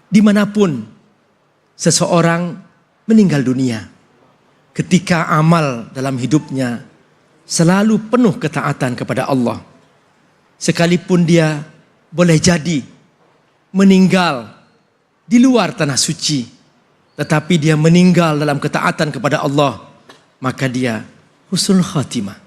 Dimanapun seseorang meninggal dunia, ketika amal dalam hidupnya selalu penuh ketaatan kepada Allah, sekalipun dia boleh jadi meninggal di luar tanah suci, tetapi dia meninggal dalam ketaatan kepada Allah, maka dia husnul khatimah.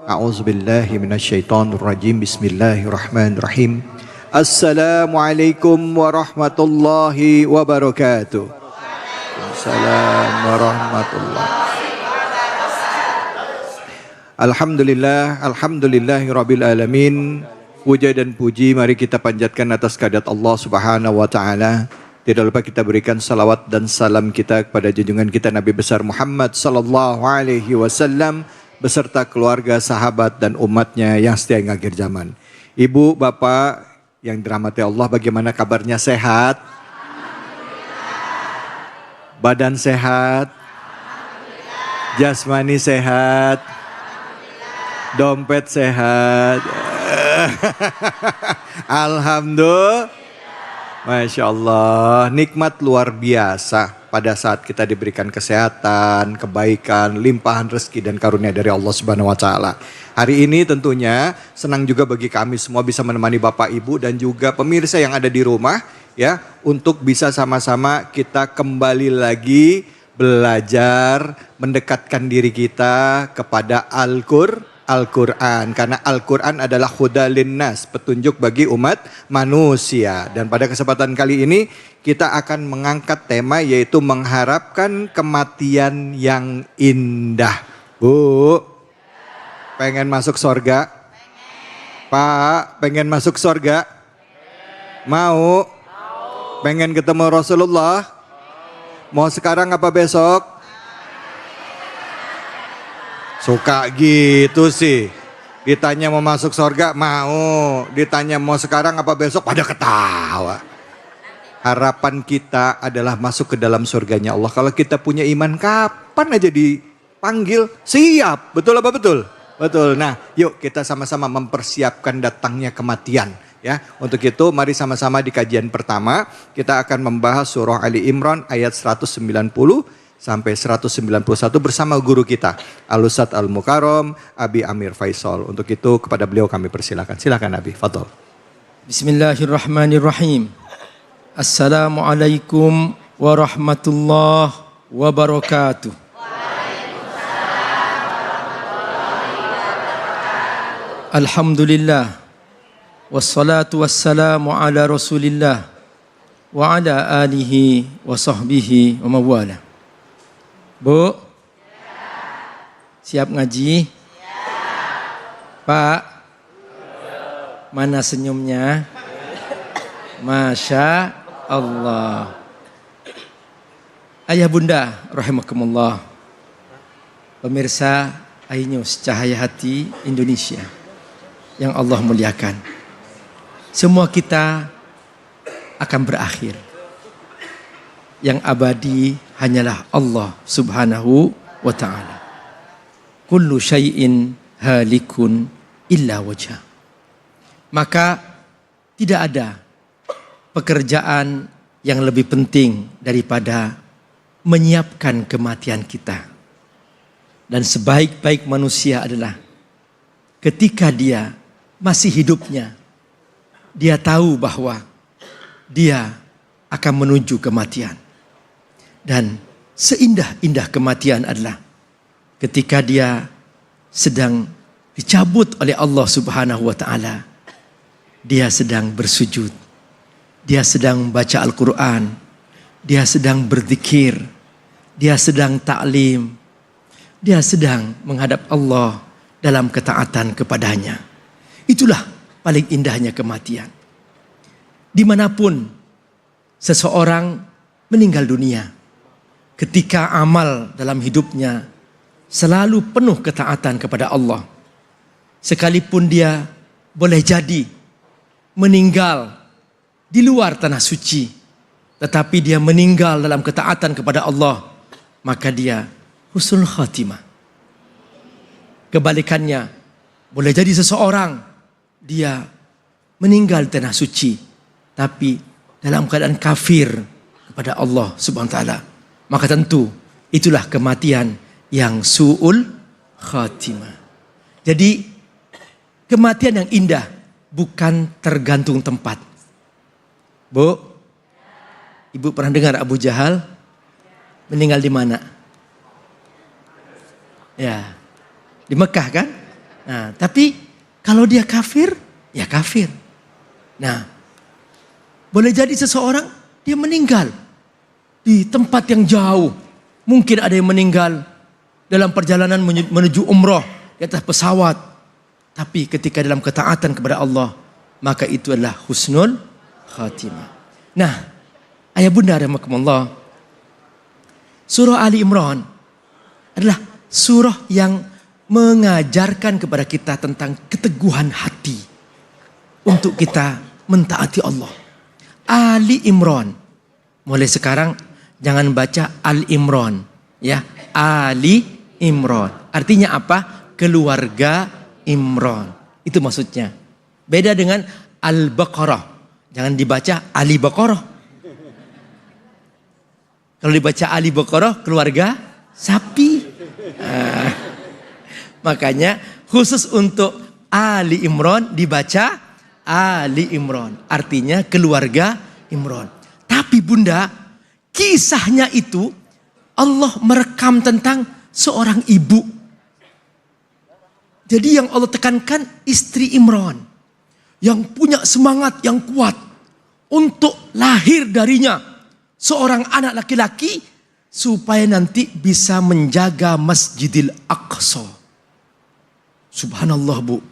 A'udzubillahi minasyaitonirrajim. Bismillahirrahmanirrahim. Assalamualaikum warahmatullahi wabarakatuh. Assalamualaikum warahmatullahi wabarakatuh. Alhamdulillahi rabbil alamin. Puja dan puji mari kita panjatkan atas kehadirat Allah Subhanahu wa taala. Tidak lupa kita berikan salawat dan salam kita kepada junjungan kita Nabi besar Muhammad sallallahu alaihi wasallam beserta keluarga, sahabat dan umatnya yang setia hingga akhir zaman. Ibu, bapak yang dirahmati Allah, bagaimana kabarnya? Sehat? Badan sehat? Jasmani sehat? Dompet sehat? Alhamdulillah. Masya Allah, nikmat luar biasa pada saat kita diberikan kesehatan, kebaikan, limpahan rezeki dan karunia dari Allah Subhanahu wa taala. Hari ini tentunya senang juga bagi kami semua bisa menemani Bapak Ibu dan juga pemirsa yang ada di rumah ya, untuk bisa sama-sama kita kembali lagi belajar mendekatkan diri kita kepada Al-Quran, karena Al-Quran adalah huda linnas, petunjuk bagi umat manusia. Dan pada kesempatan kali ini kita akan mengangkat tema yaitu mengharapkan kematian yang indah. Bu, pengen masuk surga? Pak, pengen masuk surga? Mau? Pengen ketemu Rasulullah? Mau sekarang apa besok? Suka gitu sih. Ditanya mau masuk surga, mau. Ditanya mau sekarang apa besok, pada ketawa. Harapan kita adalah masuk ke dalam surganya Allah. Kalau kita punya iman, kapan aja dipanggil, siap. Betul apa betul? Betul. Nah, yuk kita sama-sama mempersiapkan datangnya kematian. Ya, untuk itu mari sama-sama di kajian pertama kita akan membahas surah Ali Imran ayat 190 sampai 191 bersama guru kita Al-Ustadz Al-Mukarram Abi Amir Faisal. Untuk itu kepada beliau kami persilakan. Silakan Abi, fadhol. Bismillahirrahmanirrahim. Assalamualaikum warahmatullahi wabarakatuh. Alhamdulillah. Wassalatu wassalamu ala Rasulillah wa ala alihi wa sahbihi wa mawala. Bu, siap ngaji? Pak, mana senyumnya? Masya Allah. Ayah bunda rahimakumullah, pemirsa iNews Cahaya Hati Indonesia yang Allah muliakan, semua kita akan berakhir. Yang abadi hanyalah Allah Subhanahu wa ta'ala. Kullu syai'in halikun illa wajah. Maka tidak ada pekerjaan yang lebih penting daripada menyiapkan kematian kita. Dan sebaik-baik manusia adalah ketika dia masih hidupnya, dia tahu bahwa dia akan menuju kematian. Dan seindah-indah kematian adalah ketika dia sedang dicabut oleh Allah Subhanahu wa ta'ala. Dia sedang bersujud, dia sedang baca Al-Quran, dia sedang berzikir, dia sedang ta'lim, dia sedang menghadap Allah dalam ketaatan kepadanya. Itulah paling indahnya kematian. Dimanapun seseorang meninggal dunia, ketika amal dalam hidupnya selalu penuh ketaatan kepada Allah, sekalipun dia boleh jadi meninggal di luar tanah suci, tetapi dia meninggal dalam ketaatan kepada Allah, maka dia husnul khatimah. Kebalikannya, boleh jadi seseorang dia meninggal di tanah suci, tapi dalam keadaan kafir kepada Allah Subhanahu wa taala. Maka tentu itulah kematian yang su'ul khatimah. Jadi kematian yang indah bukan tergantung tempat. Bu, ibu pernah dengar Abu Jahal meninggal di mana? Ya, di Mekah kan? Nah, tapi kalau dia kafir, ya kafir. Nah, boleh jadi seseorang dia meninggal di tempat yang jauh. Mungkin ada yang meninggal dalam perjalanan menuju umroh di atas pesawat. Tapi ketika dalam ketaatan kepada Allah, maka itu adalah husnul khatimah. Nah, ayah bunda rahimakumullah, surah Ali Imran adalah surah yang mengajarkan kepada kita tentang keteguhan hati untuk kita mentaati Allah. Ali Imran. Mulai sekarang jangan baca Al Imran, ya. Ali Imran. Artinya apa? Keluarga Imran. Itu maksudnya. Beda dengan Al-Baqarah. Jangan dibaca Ali Baqarah. Kalau dibaca Ali Baqarah, keluarga sapi. Makanya khusus untuk Ali Imran dibaca Ali Imran. Artinya keluarga Imran. Tapi bunda, kisahnya itu Allah merekam tentang seorang ibu. Jadi yang Allah tekankan istri Imran. Yang punya semangat yang kuat untuk lahir darinya seorang anak laki-laki supaya nanti bisa menjaga Masjidil Aqsa. Subhanallah bu,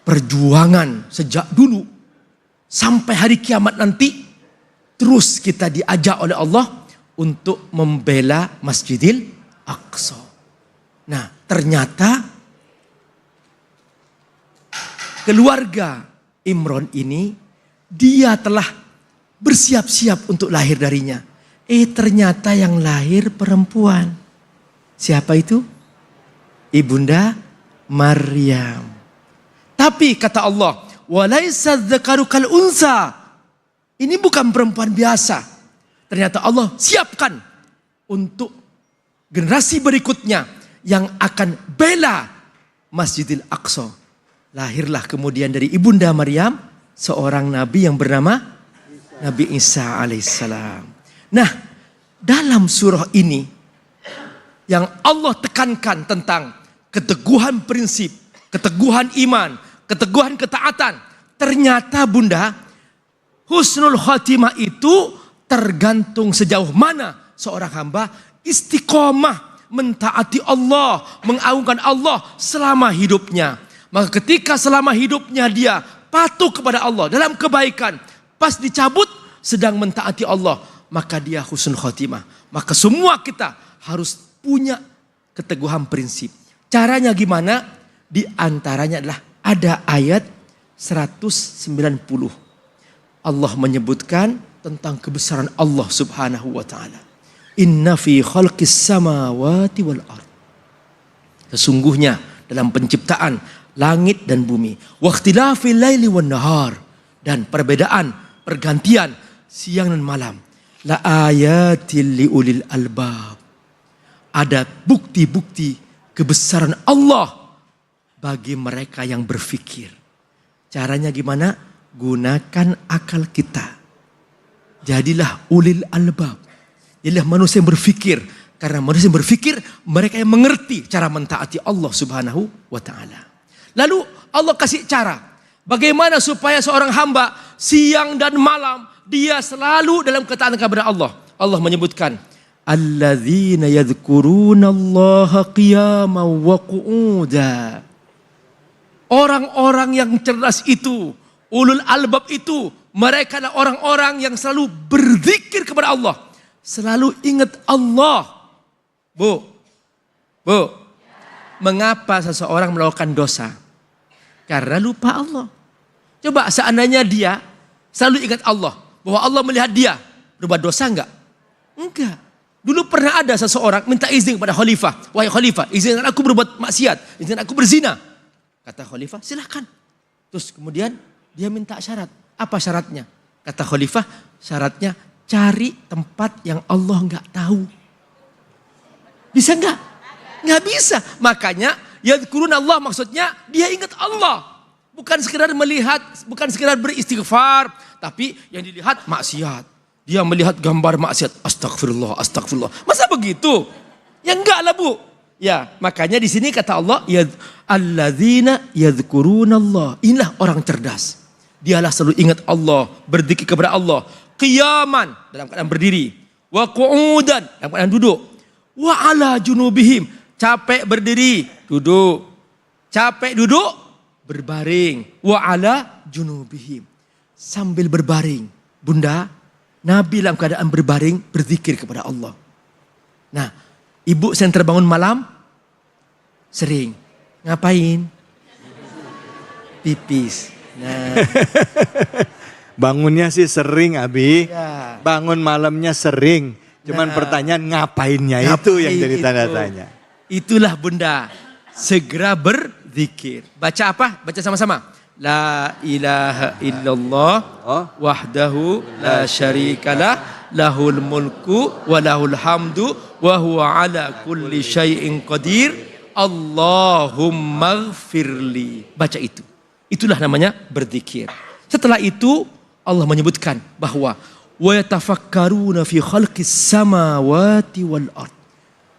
perjuangan sejak dulu sampai hari kiamat nanti terus kita diajak oleh Allah untuk membela Masjidil Aqsa. Nah, ternyata keluarga Imran ini dia telah bersiap-siap untuk lahir darinya. Ternyata yang lahir perempuan. Siapa itu? Ibunda Maryam. Tapi kata Allah, "Walaisa dzakaru kal unsa." Ini bukan perempuan biasa. Ternyata Allah siapkan untuk generasi berikutnya yang akan bela Masjidil Aqsa. Lahirlah kemudian dari ibunda Maryam seorang nabi yang bernama Nabi Isa alaihissalam. Nah, dalam surah ini yang Allah tekankan tentang keteguhan prinsip, keteguhan iman, keteguhan ketaatan. Ternyata bunda, husnul khatimah itu tergantung sejauh mana seorang hamba istiqomah mentaati Allah, mengagungkan Allah selama hidupnya. Maka ketika selama hidupnya dia patuh kepada Allah dalam kebaikan, pas dicabut sedang mentaati Allah, maka dia husnul khatimah. Maka semua kita harus punya keteguhan prinsip. Caranya gimana? Di antaranya adalah ada ayat 190. Allah menyebutkan tentang kebesaran Allah Subhanahu wa taala. Inna fi khalqis samawati wal ard. Sesungguhnya dalam penciptaan langit dan bumi, waqtilafil laili wan nahar, dan perbedaan, pergantian siang dan malam, la ayatil liulil albab. Ada bukti-bukti kebesaran Allah bagi mereka yang berfikir. Caranya gimana? Gunakan akal kita. Jadilah ulil albab. Jadilah manusia yang berfikir. Karena manusia yang berfikir, mereka yang mengerti cara mentaati Allah Subhanahu wa ta'ala. Lalu Allah kasih cara. Bagaimana supaya seorang hamba siang dan malam dia selalu dalam ketaatan kepada Allah. Allah menyebutkan, alladzina yadhkurunallaha qiyaman wa qu'uda. Orang-orang yang cerdas itu, ulul albab itu, mereka adalah orang-orang yang selalu berzikir kepada Allah. Selalu ingat Allah. Bu, mengapa seseorang melakukan dosa? Karena lupa Allah. Coba seandainya dia selalu ingat Allah, bahwa Allah melihat dia, berbuat dosa enggak? Enggak. Dulu pernah ada seseorang minta izin kepada khalifah. Wahai khalifah, izinkan aku berbuat maksiat. Izinkan aku berzina. Kata khalifah, silakan. Terus kemudian dia minta syarat. Apa syaratnya? Kata khalifah, syaratnya cari tempat yang Allah nggak tahu. Bisa nggak? Nggak bisa. Makanya yadhkurun Allah maksudnya dia ingat Allah. Bukan sekedar melihat, bukan sekedar beristighfar. Tapi yang dilihat maksiat. Dia melihat gambar maksiat. Astagfirullah, astagfirullah. Masa begitu? Ya enggak lah bu. Ya makanya di sini kata Allah. Alladzina yadhkurunallah. Inilah orang cerdas. Dialah selalu ingat Allah. Berzikir kepada Allah. Qiyaman. Dalam keadaan berdiri. Wa qu'udan. Dalam keadaan duduk. Wa ala junubihim. Capek berdiri. Duduk. Capek duduk. Berbaring. Wa ala junubihim. Sambil berbaring. Bunda. Nabi dalam keadaan berbaring berzikir kepada Allah. Nah, ibu yang terbangun malam sering ngapain? Pipis. Nah, Bangunnya sih sering Abi. ya. Bangun malamnya sering. Cuman pertanyaan ngapainnya itu yang jadi tanda tanya. Itulah bunda. Segera berzikir. Baca apa? Baca sama-sama. La ilaha illallah wahdahu la syarikalah lahul mulku wa lahul hamdu wa huwa ala kulli syai'in qadir Allahumma gfirli. Baca itu. Itulah namanya berzikir. Setelah itu Allah menyebutkan bahwa wa yatafakkaruna fi khalqis samawati wal ard.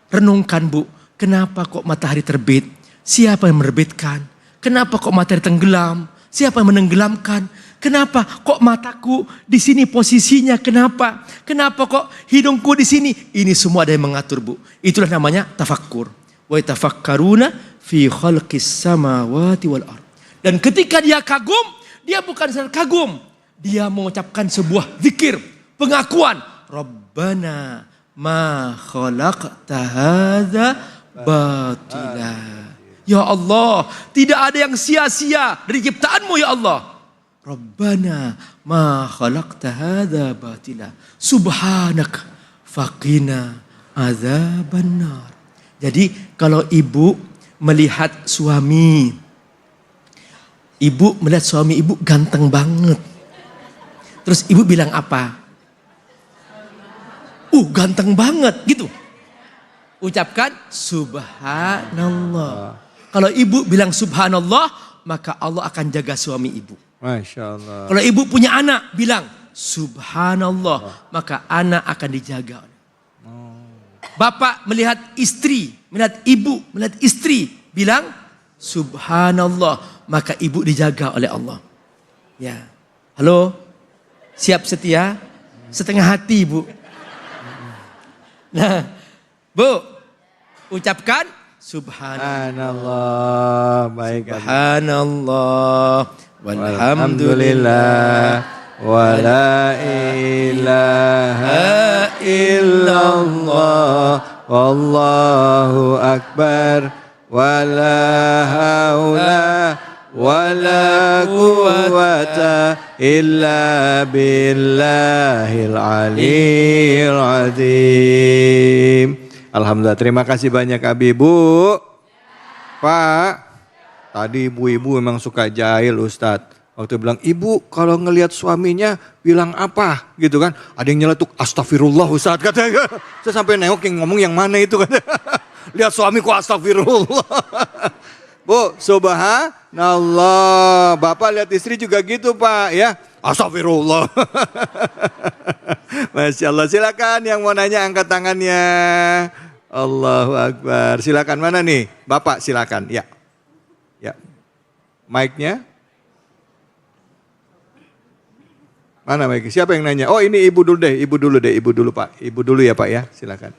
Renungkan bu, kenapa kok matahari terbit? Siapa yang menerbitkan? Kenapa kok matahari tenggelam? Siapa yang menenggelamkan? Kenapa kok mataku di sini posisinya? Kenapa? Kenapa kok hidungku di sini? Ini semua ada yang mengatur bu. Itulah namanya tafakkur. Wa yatafakkaruna fi khalqis samawati wal ard. Dan ketika dia kagum, dia bukan sekadar kagum. Dia mengucapkan sebuah zikir, pengakuan. Rabbana ma khalaqta hadza batila. Ya Allah, tidak ada yang sia-sia dari ciptaanmu ya Allah. Rabbana ma khalaqta hadza batila. Subhanak faqina azabannar. Jadi kalau ibu melihat suami, ibu melihat suami ibu ganteng banget. Terus ibu bilang apa? Ganteng banget gitu. Ucapkan subhanallah. Kalau ibu bilang subhanallah, maka Allah akan jaga suami ibu. Masya Allah. Kalau ibu punya anak, bilang subhanallah, maka anak akan dijaga. Bapak melihat istri, melihat ibu, melihat istri, bilang subhanallah, maka ibu dijaga oleh Allah. Ya, halo, siap setia, setengah hati bu. Nah, bu, ucapkan subhanallah. Baik. Subhanallah. Walhamdulillah. Wa la ilaha illallah. Wallahu akbar. Wa la haula wa la quwwata illa billahil aliyyil azim. Alhamdulillah, terima kasih banyak Abi. Bu, Pak, tadi ibu-ibu memang suka jahil Ustadz. Waktu bilang, ibu kalau ngelihat suaminya bilang apa gitu kan. Ada yang nyeletuk, astagfirullah Ustadz katanya. Saya sampai nengok yang ngomong yang mana itu kan. Lihat suamiku astagfirullah. Bu, subhanallah. Bapak lihat istri juga gitu Pak ya. Astagfirullah. Masya Allah, silakan yang mau nanya angkat tangannya. Allahu Akbar. Silakan, mana nih? Bapak silakan. Ya. Ya. Mic-nya. Mana mic? Siapa yang nanya? Oh, ini ibu dulu deh. Ibu dulu deh. Ibu dulu Pak. Ibu dulu ya Pak ya. Silakan.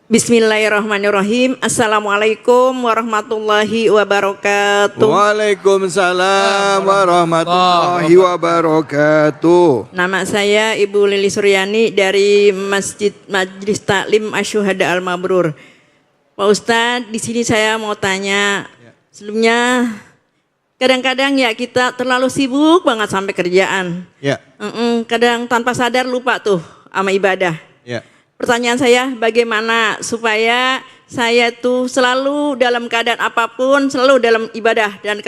Bismillahirrahmanirrahim. Assalamualaikum warahmatullahi wabarakatuh. Waalaikumsalam warahmatullahi wabarakatuh. Nama saya Ibu Lili Suryani dari Masjid Majlis Taklim Asyuhada Al Mabrur. Pak Ustadz, di sini saya mau tanya. Sebelumnya, kadang-kadang ya kita terlalu sibuk banget sampai kerjaan. Ya. Kadang tanpa sadar lupa tuh sama ibadah. Ya. Pertanyaan saya, bagaimana supaya saya tuh selalu dalam keadaan apapun, selalu dalam ibadah dan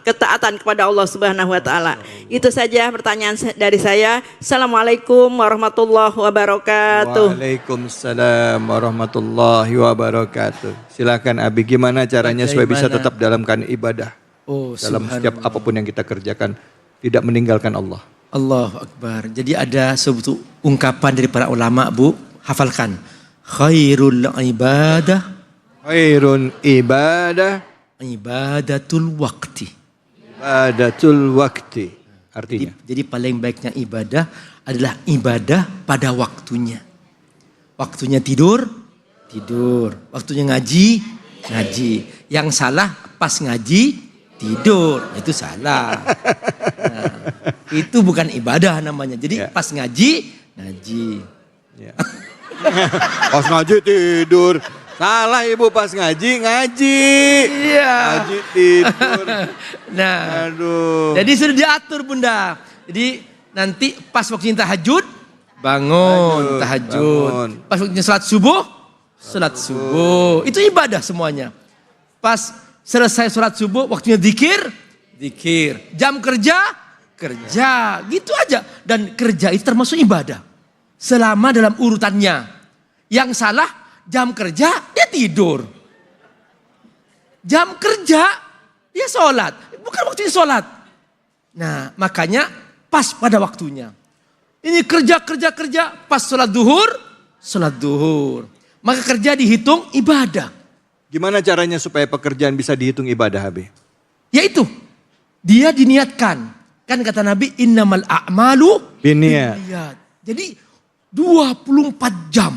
ketaatan kepada Allah Subhanahu wa taala. Itu saja pertanyaan dari saya. Assalamualaikum warahmatullahi wabarakatuh. Waalaikumsalam warahmatullahi wabarakatuh. Silakan Abi, gimana caranya supaya bisa tetap dalam keadaan ibadah? Oh, Dalam setiap apapun yang kita kerjakan, tidak meninggalkan Allah. Allahu Akbar. Jadi ada sebuah ungkapan dari para ulama, Bu, hafalkan. Khairul ibadah. Khairun ibadah. Ibadatul waqti. Ibadatul wakti. Artinya? Jadi paling baiknya ibadah adalah ibadah pada waktunya. Waktunya tidur, tidur. Waktunya ngaji, ngaji. Yang salah pas ngaji, tidur. Itu salah. Nah, itu bukan ibadah namanya. Jadi pas ngaji, ngaji. Ya. Pas ngaji tidur. Salah ibu, pas ngaji, ngaji. Iya. Ngaji tidur. Nah, Aduh. jadi sudah diatur Bunda. Jadi nanti pas waktunya tahajud, bangun tahajud. bangun. Pas waktunya salat subuh, salat subuh. Itu ibadah semuanya. Pas selesai salat subuh, waktunya zikir, zikir. Jam kerja, kerja. Gitu aja. Dan kerja itu termasuk ibadah. Selama dalam urutannya. Yang salah, jam kerja, dia tidur. Jam kerja, dia sholat. Bukan waktunya sholat. Nah, makanya pas pada waktunya. Ini kerja, pas sholat duhur, sholat duhur. Maka kerja dihitung ibadah. Gimana caranya supaya pekerjaan bisa dihitung ibadah, Abi? Yaitu, dia diniatkan. Kan kata Nabi, innamal a'malu Binniat. binniyat. Jadi 24 jam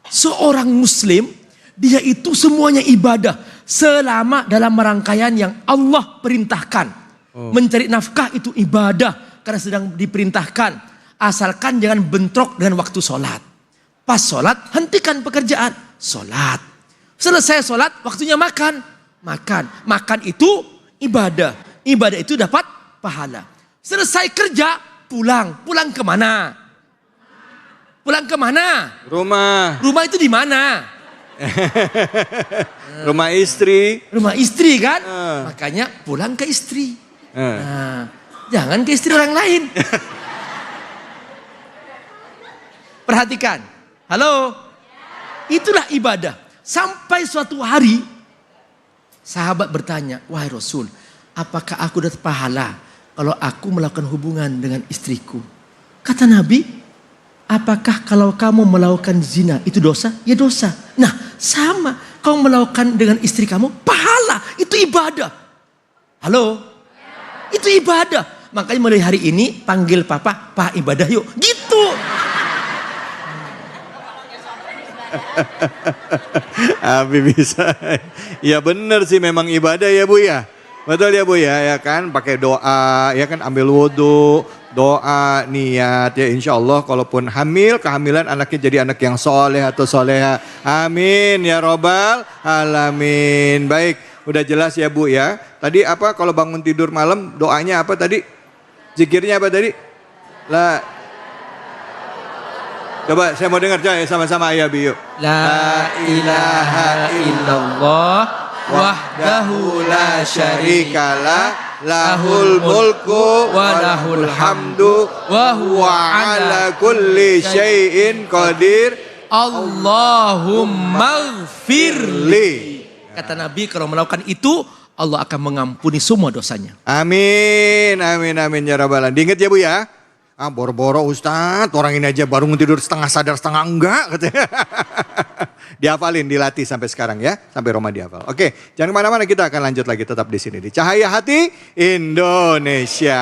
seorang muslim dia itu semuanya ibadah selama dalam rangkaian yang Allah perintahkan. Mencari nafkah itu ibadah karena sedang diperintahkan. Asalkan jangan bentrok dengan waktu sholat. Pas sholat hentikan pekerjaan, sholat. Selesai sholat waktunya makan, makan. Makan itu ibadah. Ibadah itu dapat pahala. Selesai kerja pulang. Pulang kemana? Pulang kemana? Rumah. Rumah itu di mana? Rumah istri. Rumah istri kan? Makanya pulang ke istri. Nah, jangan ke istri orang lain. Perhatikan. Halo? Itulah ibadah. Sampai suatu hari sahabat bertanya, wahai Rasul, apakah aku dapat pahala kalau aku melakukan hubungan dengan istriku? Kata Nabi, apakah kalau kamu melakukan zina itu dosa? Ya dosa. Nah sama, kamu melakukan dengan istri kamu, pahala. Itu ibadah. Halo? Itu ibadah. Makanya mulai hari ini panggil papa, Pak ibadah yuk. Gitu. Abi bisa. Ya benar sih memang ibadah ya Bu ya. Betul ya Bu ya kan pakai doa ya kan ambil wudhu. Doa, niat ya insya Allah kalaupun hamil, kehamilan anaknya jadi anak yang soleh atau soleha. Amin ya robbal alamin. Baik, udah jelas ya Bu ya. Tadi apa kalau bangun tidur malam doanya apa tadi? Zikirnya apa tadi? Coba saya mau dengar coba sama-sama ya Bi yuk. La ilaha illallah wahdahu la syarikalah. Lahul mulku wa lahul hamdu wa huwa ala kulli syai'in qadir. Allahumma gfirli. Kata Nabi kalau melakukan itu Allah akan mengampuni semua dosanya. Amin, amin, amin ya rabbal alamin. Diingat ya Bu ya. Boro-boro Ustadz, orang ini aja baru tidur setengah sadar setengah enggak katanya. Dihafalin, dilatih sampai sekarang ya, sampai Roma dihafal. Oke, jangan kemana-mana, kita akan lanjut lagi tetap di sini di Cahaya Hati Indonesia.